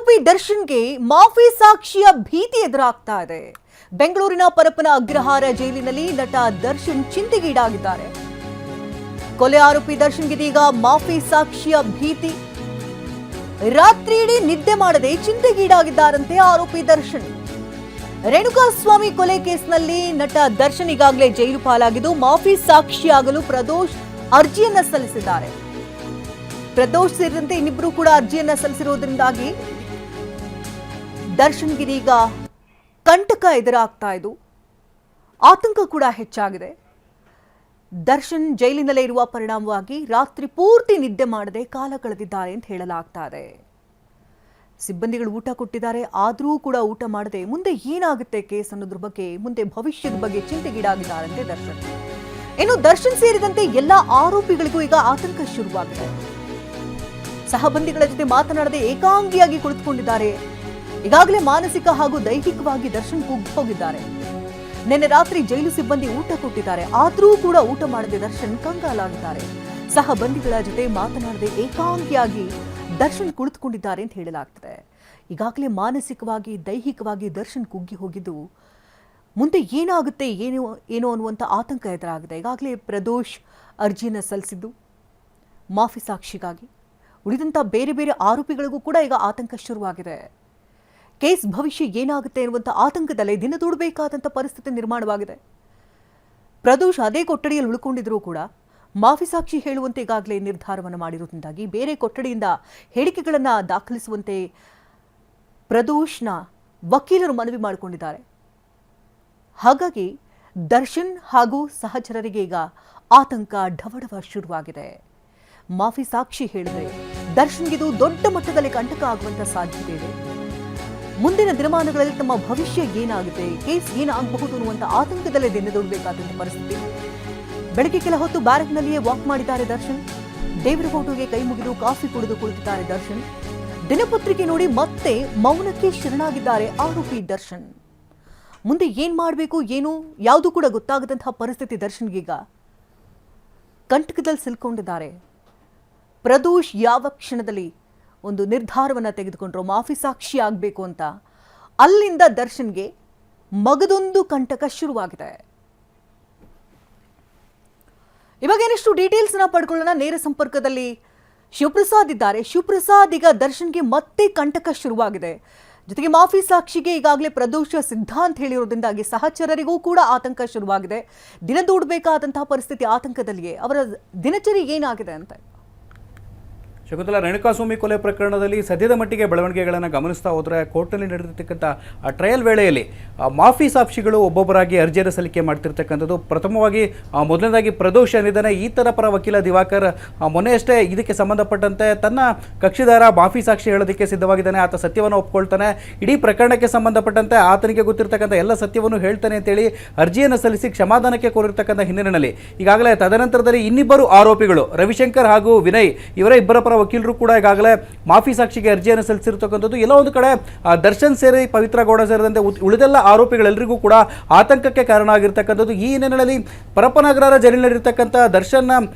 ಆರೋಪಿ ದರ್ಶನ್ಗೆ ಮಾಫಿ ಸಾಕ್ಷಿಯ ಭೀತಿ ಎದುರಾಗ್ತಾ ಇದೆ. ಬೆಂಗಳೂರಿನ ಪರಪ್ಪನ ಅಗ್ರಹಾರ ಜೈಲಿನಲ್ಲಿ ನಟ ದರ್ಶನ್ ಚಿಂತೆಗೀಡಾಗಿದ್ದಾರೆ. ಕೊಲೆ ಆರೋಪಿ ದರ್ಶನ್ಗಿದೀಗ ಮಾಫಿ ಸಾಕ್ಷಿಯ ಭೀತಿ. ರಾತ್ರಿಯಿಡೀ ನಿದ್ದೆ ಮಾಡದೆ ಚಿಂತೆಗೀಡಾಗಿದ್ದಾರಂತೆ ಆರೋಪಿ ದರ್ಶನ್. ರೇಣುಕಾಸ್ವಾಮಿ ಕೊಲೆ ಕೇಸ್ನಲ್ಲಿ ನಟ ದರ್ಶನ್ ಈಗಾಗಲೇ ಜೈಲು ಪಾಲಾಗಿದ್ದು ಮಾಫಿ ಸಾಕ್ಷಿಯಾಗಲು ಪ್ರದೋಷ್ ಅರ್ಜಿಯನ್ನ ಸಲ್ಲಿಸಿದ್ದಾರೆ. ಪ್ರದೋಷ್ ಸೇರಿದಂತೆ ಇನ್ನಿಬ್ಬರು ಕೂಡ ಅರ್ಜಿಯನ್ನ ಸಲ್ಲಿಸಿರುವುದರಿಂದಾಗಿ ದರ್ಶನ್ಗಿದೀಗ ಕಂಟಕ ಎದುರಾಗ್ತಾ ಇದ್ದು ಆತಂಕ ಕೂಡ ಹೆಚ್ಚಾಗಿದೆ. ದರ್ಶನ್ ಜೈಲಿನಲ್ಲೇ ಇರುವ ಪರಿಣಾಮವಾಗಿ ರಾತ್ರಿ ಪೂರ್ತಿ ನಿದ್ದೆ ಮಾಡದೆ ಕಾಲ ಕಳೆದಿದ್ದಾರೆ ಅಂತ ಹೇಳಲಾಗ್ತಾ ಇದೆ. ಸಿಬ್ಬಂದಿಗಳು ಊಟ ಕೊಟ್ಟಿದ್ದಾರೆ, ಆದರೂ ಕೂಡ ಊಟ ಮಾಡದೆ ಮುಂದೆ ಏನಾಗುತ್ತೆ ಕೇಸ್ ಅನ್ನೋದ್ರ ಬಗ್ಗೆ, ಮುಂದೆ ಭವಿಷ್ಯದ ಬಗ್ಗೆ ಚಿಂತೆಗೀಡಾಗಿದ್ದಾರಂತೆ ದರ್ಶನ್. ಇನ್ನು ದರ್ಶನ್ ಸೇರಿದಂತೆ ಎಲ್ಲಾ ಆರೋಪಿಗಳಿಗೂ ಈಗ ಆತಂಕ ಶುರುವಾಗಿದೆ. ಸಹಬಂದಿಗಳ ಜೊತೆ ಮಾತನಾಡದೆ ಏಕಾಂಗಿಯಾಗಿ ಕುಳಿತುಕೊಂಡಿದ್ದಾರೆ. ಈಗಾಗಲೇ ಮಾನಸಿಕ ಹಾಗೂ ದೈಹಿಕವಾಗಿ ದರ್ಶನ್ ಕುಗ್ಗಿ ಹೋಗಿದ್ದಾರೆ. ನಿನ್ನೆ ರಾತ್ರಿ ಜೈಲು ಸಿಬ್ಬಂದಿ ಊಟ ಕೊಟ್ಟಿದ್ದಾರೆ, ಆದರೂ ಕೂಡ ಊಟ ಮಾಡದೆ ದರ್ಶನ್ ಕಂಗಾಲಾಗಿದ್ದಾರೆ. ಸಹಬಂದಿಗಳ ಜೊತೆ ಮಾತನಾಡದೆ ಏಕಾಂಗಿಯಾಗಿ ದರ್ಶನ್ ಕುಳಿತುಕೊಂಡಿದ್ದಾರೆ ಅಂತ ಹೇಳಲಾಗ್ತದೆ. ಈಗಾಗಲೇ ಮಾನಸಿಕವಾಗಿ ದೈಹಿಕವಾಗಿ ದರ್ಶನ್ ಕುಗ್ಗಿ ಹೋಗಿದ್ದು ಮುಂದೆ ಏನಾಗುತ್ತೆ ಏನೋ ಅನ್ನುವಂಥ ಆತಂಕ ಎದುರಾಗಿದೆ. ಈಗಾಗಲೇ ಪ್ರದೋಷ್ ಅರ್ಜಿಯನ್ನು ಸಲ್ಲಿಸಿದ್ದು ಮಾಫಿ ಸಾಕ್ಷಿಗಾಗಿ. ಉಳಿದಂಥ ಬೇರೆ ಬೇರೆ ಆರೋಪಿಗಳಿಗೂ ಕೂಡ ಈಗ ಆತಂಕ ಶುರುವಾಗಿದೆ. ಕೇಸ್ ಭವಿಷ್ಯ ಏನಾಗುತ್ತೆ ಎನ್ನುವಂಥ ಆತಂಕದಲ್ಲೇ ದಿನ ದೂಡಬೇಕಾದಂಥ ಪರಿಸ್ಥಿತಿ ನಿರ್ಮಾಣವಾಗಿದೆ. ಪ್ರದೋಷ್ ಅದೇ ಕೊಠಡಿಯಲ್ಲಿ ಉಳ್ಕೊಂಡಿದ್ರೂ ಕೂಡ ಮಾಫಿ ಸಾಕ್ಷಿ ಹೇಳುವಂತೆ ಈಗಾಗಲೇ ನಿರ್ಧಾರವನ್ನು ಮಾಡಿರುವುದರಿಂದಾಗಿ ಬೇರೆ ಕೊಠಡಿಯಿಂದ ಹೇಳಿಕೆಗಳನ್ನು ದಾಖಲಿಸುವಂತೆ ಪ್ರದೋಷ್ನ ವಕೀಲರು ಮನವಿ ಮಾಡಿಕೊಂಡಿದ್ದಾರೆ. ಹಾಗಾಗಿ ದರ್ಶನ್ ಹಾಗೂ ಸಹಚರರಿಗೆ ಈಗ ಆತಂಕ ಢವಢವ ಶುರುವಾಗಿದೆ. ಮಾಫಿ ಸಾಕ್ಷಿ ಹೇಳಿದರೆ ದರ್ಶನ್ಗಿದು ದೊಡ್ಡ ಮಟ್ಟದಲ್ಲಿ ಕಂಟಕ ಆಗುವಂಥ ಸಾಧ್ಯತೆ ಇದೆ. ಮುಂದಿನ ದಿನಮಾನಗಳಲ್ಲಿ ತಮ್ಮ ಭವಿಷ್ಯ ಏನಾಗುತ್ತೆ, ಕೇಸ್ ಏನಾಗಬಹುದು ಅನ್ನುವಂಥ ಆತಂಕದಲ್ಲೇ ದಿನದೊಡಬೇಕಾದಂಥ ಪರಿಸ್ಥಿತಿ. ಬೆಳಗ್ಗೆ ಕೆಲ ಹೊತ್ತು ಬ್ಯಾರಕ್ನಲ್ಲಿಯೇ ವಾಕ್ ಮಾಡಿದ್ದಾರೆ ದರ್ಶನ್. ದೇವರ ಫೋಟೋಗೆ ಕೈ ಮುಗಿದು ಕಾಫಿ ಕುಡಿದು ಕುಳಿತಿದ್ದಾರೆ ದರ್ಶನ್. ದಿನಪತ್ರಿಕೆ ನೋಡಿ ಮತ್ತೆ ಮೌನಕ್ಕೆ ಶರಣಾಗಿದ್ದಾರೆ ಆರೋಪಿ ದರ್ಶನ್. ಮುಂದೆ ಏನ್ ಮಾಡಬೇಕು ಏನು ಯಾವುದು ಕೂಡ ಗೊತ್ತಾಗದಂತಹ ಪರಿಸ್ಥಿತಿ ದರ್ಶನ್ಗೀಗ. ಕಂಟಕದಲ್ಲಿ ಸಿಲ್ಕೊಂಡಿದ್ದಾರೆ. ಪ್ರದೋಷ್ ಯಾವ ಕ್ಷಣದಲ್ಲಿ ಒಂದು ನಿರ್ಧಾರವನ್ನು ತೆಗೆದುಕೊಂಡ್ರು ಮಾಫಿ ಸಾಕ್ಷಿ ಆಗಬೇಕು ಅಂತ, ಅಲ್ಲಿಂದ ದರ್ಶನ್ಗೆ ಮಗದೊಂದು ಕಂಟಕ ಶುರುವಾಗಿದೆ. ಇವಾಗ ಏನಷ್ಟು ಡೀಟೇಲ್ಸ್ ಪಡ್ಕೊಳ್ಳೋಣ. ನೇರ ಸಂಪರ್ಕದಲ್ಲಿ ಶಿವಪ್ರಸಾದ್ ಇದ್ದಾರೆ. ಶಿವಪ್ರಸಾದ್, ಈಗ ದರ್ಶನ್ಗೆ ಮತ್ತೆ ಕಂಟಕ ಶುರುವಾಗಿದೆ. ಜೊತೆಗೆ ಮಾಫಿ ಸಾಕ್ಷಿಗೆ ಈಗಾಗಲೇ ಪ್ರದೋಷ ಸಿದ್ಧ ಅಂತ ಹೇಳಿರೋದ್ರಿಂದಾಗಿ ಸಹಚರರಿಗೂ ಕೂಡ ಆತಂಕ ಶುರುವಾಗಿದೆ. ದಿನ ದೂಡಬೇಕಾದಂತಹ ಪರಿಸ್ಥಿತಿ ಆತಂಕದಲ್ಲಿಯೇ. ಅವರ ದಿನಚರಿ ಏನಾಗಿದೆ ಅಂತ? ಶಕುಂತಲಾ, ರೇಣುಕಾಸ್ವಾಮಿ ಕೊಲೆ ಪ್ರಕರಣದಲ್ಲಿ ಸದ್ಯದ ಮಟ್ಟಿಗೆ ಬೆಳವಣಿಗೆಗಳನ್ನು ಗಮನಿಸ್ತಾ ಹೋದರೆ ಕೋರ್ಟ್ನಲ್ಲಿ ನಡೆದಿರ್ತಕ್ಕಂಥ ಆ ಟ್ರಯಲ್ ವೇಳೆಯಲ್ಲಿ ಮಾಫಿ ಸಾಕ್ಷಿಗಳು ಒಬ್ಬೊಬ್ಬರಾಗಿ ಅರ್ಜಿಯನ್ನು ಸಲ್ಲಿಕೆ ಮಾಡ್ತಿರ್ತಕ್ಕಂಥದ್ದು. ಪ್ರಥಮವಾಗಿ ಮೊದಲನೇದಾಗಿ ಪ್ರದೋಷ್ ಏನಿದ್ದಾನೆ, ಈ ಥರ ಪರ ವಕೀಲ ದಿವಾಕರ್ ಮೊನ್ನೆಯಷ್ಟೇ ಇದಕ್ಕೆ ಸಂಬಂಧಪಟ್ಟಂತೆ ತನ್ನ ಕಕ್ಷಿದಾರ ಮಾಫಿ ಸಾಕ್ಷಿ ಹೇಳೋದಕ್ಕೆ ಸಿದ್ಧವಾಗಿದ್ದಾನೆ, ಆತ ಸತ್ಯವನ್ನು ಒಪ್ಕೊಳ್ತಾನೆ, ಇಡೀ ಪ್ರಕರಣಕ್ಕೆ ಸಂಬಂಧಪಟ್ಟಂತೆ ಆತನಿಗೆ ಗೊತ್ತಿರ್ತಕ್ಕಂಥ ಎಲ್ಲ ಸತ್ಯವನ್ನು ಹೇಳ್ತಾನೆ ಅಂತೇಳಿ ಅರ್ಜಿಯನ್ನು ಸಲ್ಲಿಸಿ ಕ್ಷಮಾದಾನಕ್ಕೆ ಕೋರಿರ್ತಕ್ಕಂಥ ಹಿನ್ನೆಲೆಯಲ್ಲಿ ಈಗಾಗಲೇ ತದನಂತರದಲ್ಲಿ ಇನ್ನಿಬ್ಬರು ಆರೋಪಿಗಳು ರವಿಶಂಕರ್ ಹಾಗೂ ವಿನಯ್, ಇವರ ಇಬ್ಬರ ಪರ ವಕೀಲರು ಕೂಡ ಈಗಾಗಲೇ ಮಾಫಿ ಸಾಕ್ಷಿಗೆ ಅರ್ಜಿಯನ್ನು ಸಲ್ಲಿಸಿರ್ತಕ್ಕಂಥದ್ದು. ಎಲ್ಲ ಒಂದು ಕಡೆ ದರ್ಶನ್ ಸೇರಿ ಪವಿತ್ರ ಗೌಡ ಸೇರಿದಂತೆ ಉಳಿದೆಲ್ಲ ಆರೋಪಿಗಳೆಲ್ಲರಿಗೂ ಕೂಡ ಆತಂಕಕ್ಕೆ ಕಾರಣ ಆಗಿರ್ತಕ್ಕಂಥದ್ದು. ಈ ಹಿನ್ನೆಲೆಯಲ್ಲಿ ಪರಪ್ಪನಗರ ಜೈಲಿನಲ್ಲಿರ್ತಕ್ಕಂಥ ದರ್ಶನ್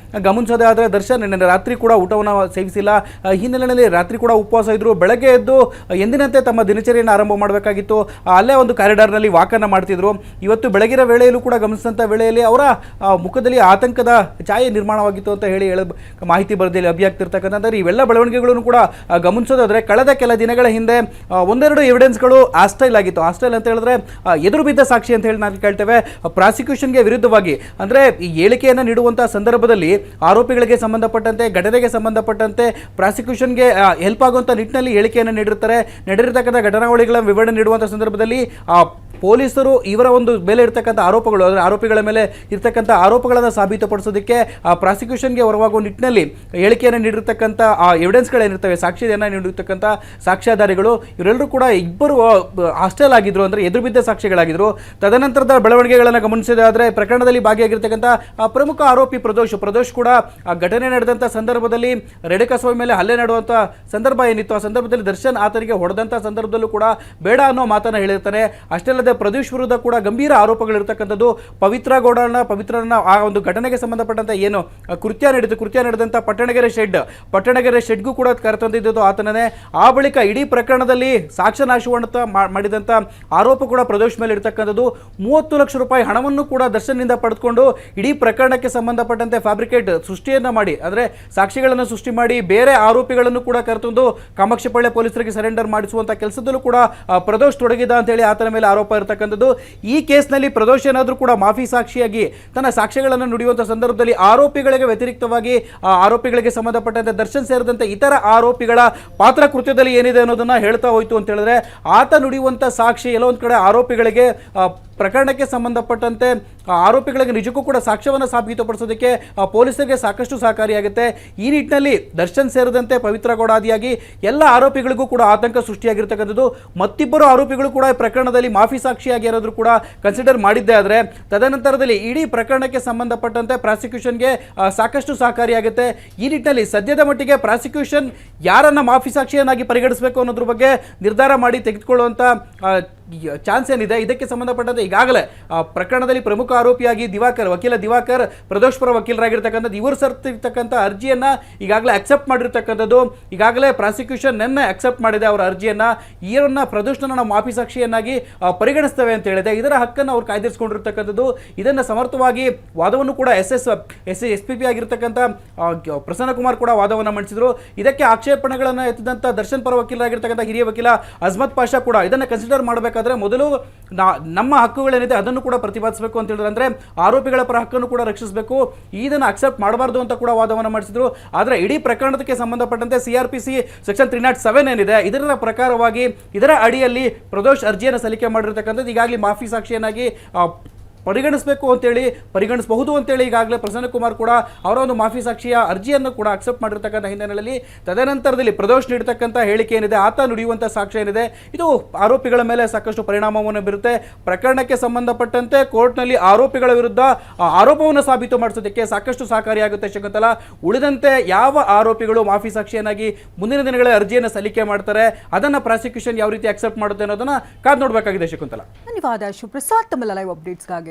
ಗಮನಿಸೋದೇ ಆದರೆ ದರ್ಶನ್ ನಿನ್ನೆ ರಾತ್ರಿ ಕೂಡ ಊಟವನ್ನು ಸೇವಿಸಿಲ್ಲ. ಈ ಹಿನ್ನೆಲೆಯಲ್ಲಿ ರಾತ್ರಿ ಕೂಡ ಉಪವಾಸ ಇದ್ರು. ಬೆಳಗ್ಗೆ ಎದ್ದು ಎಂದಿನಂತೆ ತಮ್ಮ ದಿನಚರಿಯನ್ನು ಆರಂಭ ಮಾಡಬೇಕಾಗಿತ್ತು. ಅಲ್ಲೇ ಒಂದು ಕಾರಿಡಾರ್ನಲ್ಲಿ ವಾಕನ್ನು ಮಾಡ್ತಿದ್ರು. ಇವತ್ತು ಬೆಳಗಿನ ವೇಳೆಯಲ್ಲೂ ಕೂಡ ಗಮನಿಸಿದಂಥ ವೇಳೆಯಲ್ಲಿ ಅವರ ಮುಖದಲ್ಲಿ ಆತಂಕದ ಛಾಯೆ ನಿರ್ಮಾಣವಾಗಿತ್ತು ಅಂತ ಹೇಳಿ ಮಾಹಿತಿ ಬರೆದಲ್ಲಿ ಅಭಿಯಾಗ್ತಿರ್ತಕ್ಕಂಥ ಇವೆಲ್ಲ ಬೆಳವಣಿಗೆಗಳನ್ನು ಕೂಡ ಗಮನಿಸೋದಾದ್ರೆ ಕಳೆದ ಕೆಲ ದಿನಗಳ ಹಿಂದೆ ಒಂದೆರಡು ಎವಿಡೆನ್ಸ್ಗಳು ಆಸ್ಟೈಲ್ ಆಗಿತ್ತು. ಆಸ್ಟೈಲ್ ಅಂತ ಹೇಳಿದ್ರೆ ಎದುರು ಬಿದ್ದ ಸಾಕ್ಷಿ ಅಂತ ಹೇಳಿ ನಾವು ಕೇಳ್ತೇವೆ. ಪ್ರಾಸಿಕ್ಯೂಷನ್ಗೆ ವಿರುದ್ಧವಾಗಿ ಅಂದರೆ ಈ ಹೇಳಿಕೆಯನ್ನು ನೀಡುವಂತಹ ಸಂದರ್ಭದಲ್ಲಿ ಆರೋಪಿಗಳಿಗೆ ಸಂಬಂಧಪಟ್ಟಂತೆ ಘಟನೆಗೆ ಸಂಬಂಧಪಟ್ಟಂತೆ ಪ್ರಾಸಿಕ್ಯೂಷನ್ಗೆ ಹೆಲ್ಪ್ ಆಗುವಂಥ ನಿಟ್ಟಿನಲ್ಲಿ ಹೇಳಿಕೆಯನ್ನು ನೀಡಿರ್ತಾರೆ. ನಡೆದಿರ್ತಕ್ಕಂಥ ಘಟನಾವಳಿಗಳ ವಿವರಣೆ ನೀಡುವಂಥ ಸಂದರ್ಭದಲ್ಲಿ ಪೊಲೀಸರು ಇವರ ಒಂದು ಮೇಲೆ ಇರ್ತಕ್ಕಂಥ ಆರೋಪಗಳು, ಅಂದರೆ ಆರೋಪಿಗಳ ಮೇಲೆ ಇರ್ತಕ್ಕಂಥ ಆರೋಪಗಳನ್ನು ಸಾಬೀತುಪಡಿಸೋದಕ್ಕೆ ಪ್ರಾಸಿಕ್ಯೂಷನ್ಗೆ ಹೊರವಾಗುವ ನಿಟ್ಟಿನಲ್ಲಿ ಹೇಳಿಕೆಯನ್ನು ನೀಡಿರ್ತಕ್ಕಂಥ ಆ ಎವಿಡೆನ್ಸ್ಗಳೇನಿರ್ತವೆ, ಸಾಕ್ಷಿಯನ್ನು ನೀಡಿರ್ತಕ್ಕಂಥ ಸಾಕ್ಷ್ಯಾಧಾರಿಗಳು ಇವರೆಲ್ಲರೂ ಕೂಡ ಇಬ್ಬರು ಹಾಸ್ಟೆಲ್ ಆಗಿದ್ರು, ಅಂದರೆ ಎದುರು ಬಿದ್ದ ಸಾಕ್ಷಿಗಳಾಗಿದ್ರು. ತದನಂತರದ ಬೆಳವಣಿಗೆಗಳನ್ನು ಗಮನಿಸಿದಾದರೆ ಪ್ರಕರಣದಲ್ಲಿ ಭಾಗಿಯಾಗಿರ್ತಕ್ಕಂಥ ಪ್ರಮುಖ ಆರೋಪಿ ಪ್ರದೋಷ್ ಕೂಡ ಆ ಘಟನೆ ನಡೆದಂಥ ಸಂದರ್ಭದಲ್ಲಿ ರೇಣುಕಾಸ್ವಾಮಿ ಮೇಲೆ ಹಲ್ಲೆ ನಡೆಯುವಂಥ ಸಂದರ್ಭ ಏನಿತ್ತು, ಆ ಸಂದರ್ಭದಲ್ಲಿ ದರ್ಶನ್ ಆತನಿಗೆ ಹೊಡೆದಂಥ ಸಂದರ್ಭದಲ್ಲೂ ಕೂಡ ಬೇಡ ಅನ್ನೋ ಮಾತನ್ನು ಹೇಳಿರ್ತಾನೆ. ಅಷ್ಟೇ ಅಲ್ಲದೆ ಅಲ್ಲದೆ ಪ್ರದೀಶ್ ವಿರುದ್ಧ ಕೂಡ ಗಂಭೀರ ಆರೋಪಗಳಿರ್ತಕ್ಕಂಥದ್ದು. ಪವಿತ್ರನ ಆ ಒಂದು ಘಟನೆಗೆ ಸಂಬಂಧಪಟ್ಟಂತೆ ಏನು ಕೃತ್ಯ ನಡೆದಂಥ ಪಟ್ಟಣಗೆರೆ ಶೆಡ್ಗೂ ಕೂಡ ಕರೆತಂದಿದ್ದು ಆತನೇ. ಆ ಬಳಿಕ ಇಡೀ ಪ್ರಕರಣದಲ್ಲಿ ಸಾಕ್ಷ್ಯ ನಾಶವನ್ನು ಮಾಡಿದಂಥ ಆರೋಪ ಕೂಡ ಪ್ರದೋಷ್ ಮೇಲೆ ಇರ್ತಕ್ಕಂಥದ್ದು. 30 ಲಕ್ಷ ರೂಪಾಯಿ ಹಣವನ್ನು ಕೂಡ ದರ್ಶನ್ನಿಂದ ಪಡೆದುಕೊಂಡು ಇಡೀ ಪ್ರಕರಣಕ್ಕೆ ಸಂಬಂಧಪಟ್ಟಂತೆ ಫ್ಯಾಬ್ರಿಕೇಟ್ ಸೃಷ್ಟಿಯನ್ನ ಮಾಡಿ, ಅಂದರೆ ಸಾಕ್ಷಿಗಳನ್ನು ಸೃಷ್ಟಿ ಮಾಡಿ ಬೇರೆ ಆರೋಪಿಗಳನ್ನು ಕೂಡ ಕರೆತಂದು ಕಾಮಾಕ್ಷಿಪಾಳ್ಯ ಪೊಲೀಸರಿಗೆ ಸರೆಂಡರ್ ಮಾಡಿಸುವಂಥ ಕೆಲಸದಲ್ಲೂ ಕೂಡ ಪ್ರದೋಷ್ ತೊಡಗಿದ ಅಂತೇಳಿ ಆತನ ಮೇಲೆ ಆರೋಪ ಇರತಕ್ಕಂಥದ್ದು. ಈ ಕೇಸ್ನಲ್ಲಿ ಪ್ರದೋಷ್ ಏನಾದರೂ ಕೂಡ ಮಾಫಿ ಸಾಕ್ಷಿಯಾಗಿ ತನ್ನ ಸಾಕ್ಷ್ಯಗಳನ್ನು ನುಡಿಯುವಂಥ ಸಂದರ್ಭದಲ್ಲಿ ಆರೋಪಿಗಳಿಗೆ ವ್ಯತಿರಿಕ್ತವಾಗಿ ಆರೋಪಿಗಳಿಗೆ ಸಂಬಂಧಪಟ್ಟಂತೆ ದರ್ಶನ್ ಸೇರಿದಂತೆ ಇತರ ಆರೋಪಿಗಳ ಪಾತ್ರ ಕೃತ್ಯದಲ್ಲಿ ಏನಿದೆ ಅನ್ನೋದನ್ನ ಹೇಳ್ತಾ ಹೋಯ್ತು ಅಂತ ಹೇಳಿದ್ರೆ, ಆತ ನುಡಿಯುವಂಥ ಸಾಕ್ಷಿ ಎಲ್ಲೋ ಒಂದು ಕಡೆ ಆರೋಪಿಗಳಿಗೆ ಪ್ರಕರಣಕ್ಕೆ ಸಂಬಂಧಪಟ್ಟಂತೆ ಆರೋಪಿಗಳಿಗೆ ನಿಜಕ್ಕೂ ಕೂಡ ಸಾಕ್ಷ್ಯವನ್ನು ಸಾಬೀತುಪಡಿಸೋದಕ್ಕೆ ಪೊಲೀಸರಿಗೆ ಸಾಕಷ್ಟು ಸಹಕಾರಿಯಾಗುತ್ತೆ. ಈ ನಿಟ್ಟಿನಲ್ಲಿ ದರ್ಶನ್ ಸೇರಿದಂತೆ ಪವಿತ್ರ ಗೌಡಾದಿಯಾಗಿ ಎಲ್ಲ ಆರೋಪಿಗಳಿಗೂ ಕೂಡ ಆತಂಕ ಸೃಷ್ಟಿಯಾಗಿರ್ತಕ್ಕಂಥದ್ದು. ಮತ್ತಿಬ್ಬರು ಆರೋಪಿಗಳು ಕೂಡ ಈ ಪ್ರಕರಣದಲ್ಲಿ ಮಾಫಿ ಸಾಕ್ಷಿಯಾಗಿ ಯಾರಾದರೂ ಕೂಡ ಕನ್ಸಿಡರ್ ಮಾಡಿದ್ದೇ ಆದರೆ ತದನಂತರದಲ್ಲಿ ಇಡೀ ಪ್ರಕರಣಕ್ಕೆ ಸಂಬಂಧಪಟ್ಟಂತೆ ಪ್ರಾಸಿಕ್ಯೂಷನ್ಗೆ ಸಾಕಷ್ಟು ಸಹಕಾರಿಯಾಗುತ್ತೆ. ಈ ನಿಟ್ಟಿನಲ್ಲಿ ಸದ್ಯದ ಮಟ್ಟಿಗೆ ಪ್ರಾಸಿಕ್ಯೂಷನ್ ಯಾರನ್ನ ಮಾಫಿ ಸಾಕ್ಷಿಯನ್ನಾಗಿ ಪರಿಗಣಿಸಬೇಕು ಅನ್ನೋದ್ರ ಬಗ್ಗೆ ನಿರ್ಧಾರ ಮಾಡಿ ತೆಗೆದುಕೊಳ್ಳುವಂಥ ಚಾನ್ಸ್ ಏನಿದೆ. ಇದಕ್ಕೆ ಸಂಬಂಧಪಟ್ಟಂತೆ ಈಗಾಗಲೇ ಪ್ರಕರಣದಲ್ಲಿ ಪ್ರಮುಖ ಆರೋಪಿಯಾಗಿ ವಕೀಲ ದಿವಾಕರ್ ಪ್ರದೋಷ್ ಪರ ವಕೀಲರಾಗಿರ್ತಕ್ಕಂಥದ್ದು ಇವರು ಸಲ್ಲಿಸಿರ್ತಕ್ಕಂಥ ಅರ್ಜಿಯನ್ನ ಈಗಾಗಲೇ ಅಕ್ಸೆಪ್ಟ್ ಮಾಡಿರ್ತಕ್ಕಂಥದ್ದು. ಈಗಾಗಲೇ ಪ್ರಾಸಿಕ್ಯೂಷನ್ ನಿನ್ನೆ ಅಕ್ಸೆಪ್ಟ್ ಮಾಡಿದೆ ಅವರ ಅರ್ಜಿಯನ್ನ. ಇವರನ್ನ ಪ್ರದೋಷ್ನ ನಾವು ಮಾಫಿ ಸಾಕ್ಷಿಯನ್ನಾಗಿ ಪರಿಗಣಿಸ್ತೇವೆ ಅಂತ ಹೇಳಿದೆ. ಇದರ ಹಕ್ಕನ್ನು ಅವ್ರು ಕಾಯ್ದಿರಿಸಿಕೊಂಡಿರ್ತಕ್ಕಂಥದ್ದು. ಇದನ್ನು ಸಮರ್ಥವಾಗಿ ವಾದವನ್ನು ಕೂಡ SPP ಆಗಿರ್ತಕ್ಕಂಥ ಪ್ರಸನ್ನ ಕುಮಾರ್ ಕೂಡ ವಾದವನ್ನು ಮಂಡಿಸಿದ್ರು. ಇದಕ್ಕೆ ಆಕ್ಷೇಪಣೆಗಳನ್ನು ಎತ್ತಿದಂಥ ದರ್ಶನ್ ಪರ ವಕೀಲರಾಗಿರ್ತಕ್ಕಂಥ ಹಿರಿಯ ವಕೀಲ ಅಜ್ಮತ್ ಪಾಷಾ ಕೂಡ ಇದನ್ನು ಕನ್ಸಿಡರ್ ಮಾಡಬೇಕಾದ್ರೆ ಮೊದಲು ನಮ್ಮ ಹಕ್ಕುಗಳೇನಿದೆ ಅದನ್ನು ಕೂಡ ಪ್ರತಿಪಾದಿಸಬೇಕು ಅಂತ ಹೇಳಿದ್ರೆ, ಅಂದ್ರೆ ಆರೋಪಿಗಳ ಪರ ಹಕ್ಕನ್ನು ಕೂಡ ರಕ್ಷಿಸಬೇಕು, ಇದನ್ನು ಅಕ್ಸೆಪ್ಟ್ ಮಾಡಬಾರ್ದು ಅಂತ ಕೂಡ ವಾದವನ್ನು ಮಾಡಿಸಿದ್ರು. ಆದರೆ ಇಡೀ ಪ್ರಕರಣಕ್ಕೆ ಸಂಬಂಧಪಟ್ಟಂತೆ CRPC ಸೆಕ್ಷನ್ 307 ಏನಿದೆ ಇದರ ಪ್ರಕಾರವಾಗಿ ಇದರ ಅಡಿಯಲ್ಲಿ ಪ್ರದೋಷ್ ಅರ್ಜಿಯನ್ನು ಸಲ್ಲಿಕೆ ಮಾಡಿರ್ತಕ್ಕಂಥದ್ದು ಈಗಾಗಲೇ ಮಾಫಿ ಸಾಕ್ಷಿಯನ್ನಾಗಿ ಪರಿಗಣಿಸಬಹುದು ಅಂತೇಳಿ ಈಗಾಗಲೇ ಪ್ರಸನ್ನ ಕುಮಾರ್ ಕೂಡ ಅವರ ಒಂದು ಮಾಫಿ ಸಾಕ್ಷಿಯ ಅರ್ಜಿಯನ್ನು ಕೂಡ ಅಕ್ಸೆಪ್ಟ್ ಮಾಡಿರ್ತಕ್ಕಂಥ ಹಿನ್ನೆಲೆಯಲ್ಲಿ ತದನಂತರದಲ್ಲಿ ಪ್ರದೋಷ್ ನೀಡತಕ್ಕಂಥ ಹೇಳಿಕೆ ಏನಿದೆ, ಆತ ನುಡಿಯುವಂಥ ಸಾಕ್ಷ್ಯ ಏನಿದೆ, ಇದು ಆರೋಪಿಗಳ ಮೇಲೆ ಸಾಕಷ್ಟು ಪರಿಣಾಮವನ್ನು ಬೀರುತ್ತೆ. ಪ್ರಕರಣಕ್ಕೆ ಸಂಬಂಧಪಟ್ಟಂತೆ ಕೋರ್ಟ್ನಲ್ಲಿ ಆರೋಪಿಗಳ ವಿರುದ್ಧ ಆರೋಪವನ್ನು ಸಾಬೀತು ಮಾಡಿಸೋದಕ್ಕೆ ಸಾಕಷ್ಟು ಸಹಕಾರಿಯಾಗುತ್ತೆ ಶಕುಂತಲಾ. ಉಳಿದಂತೆ ಯಾವ ಆರೋಪಿಗಳು ಮಾಫಿ ಸಾಕ್ಷಿಯನ್ನಾಗಿ ಮುಂದಿನ ದಿನಗಳ ಅರ್ಜಿಯನ್ನು ಸಲ್ಲಿಕೆ ಮಾಡ್ತಾರೆ, ಅದನ್ನು ಪ್ರಾಸಿಕ್ಯೂಷನ್ ಯಾವ ರೀತಿ ಅಕ್ಸೆಪ್ಟ್ ಮಾಡುತ್ತೆ ಅನ್ನೋದನ್ನ ಕಾದು ನೋಡಬೇಕಾಗಿದೆ ಶಕುಂತಲಾ. ಧನ್ಯವಾದ ಶಿವಪ್ರಸಾದ್ ತಮ್ಮ ಲೈವ್ ಅಪ್ಡೇಟ್ಸ್ಗಾಗಿ.